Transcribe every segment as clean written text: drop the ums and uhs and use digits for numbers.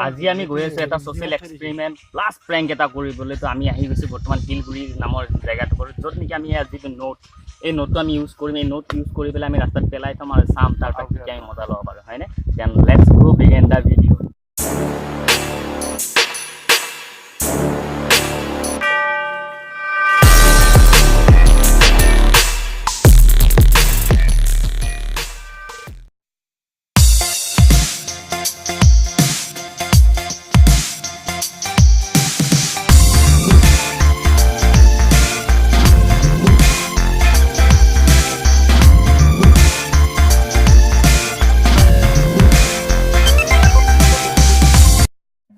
আজি আমি গৈ আছো এটা সোশ্যাল এক্সপেৰিমেন্ট প্লাস প্ৰেংক এটা কৰিবলৈ তো আমি আহি গৈছো বৰ্তমান শিলগুৰি নামৰ জায়গাটোৰ য'ত নেকি আমি আজি নোট এই নোটটো আমি ইউজ কৰিম এই নোট ইউজ কৰি পেলাই আমি ৰাস্তাত পেলাই থম আৰু চাম তাৰ পৰা কি আমি মজা ল'ব পাৰো হয়নে then let's go begin the video'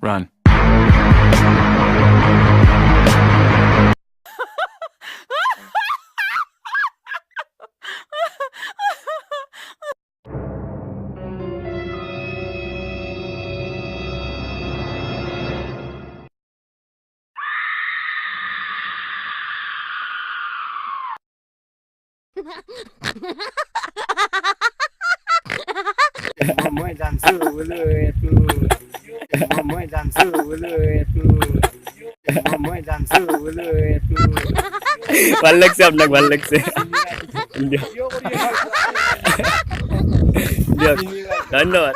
Run. Moi dansu le tu. Moi dansu le tu. Moi dansu le tu. ভাল লাগছে আপোনাক ভাল লাগছে দিয়ক ধন্যবাদ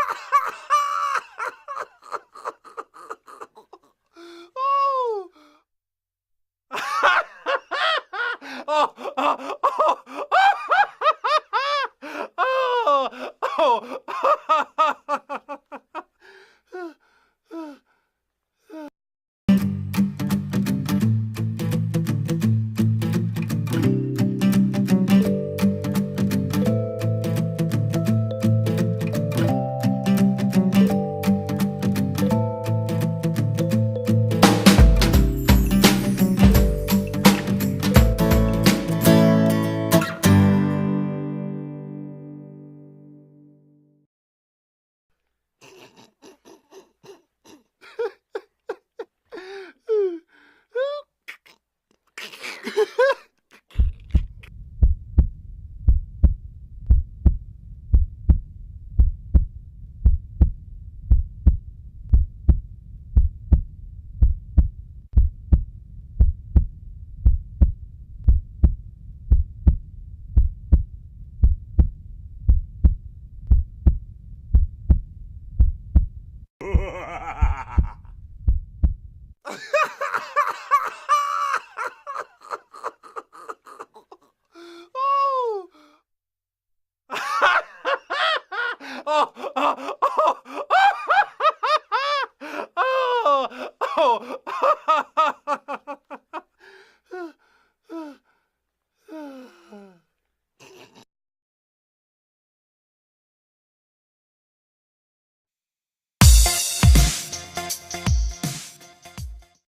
Oh!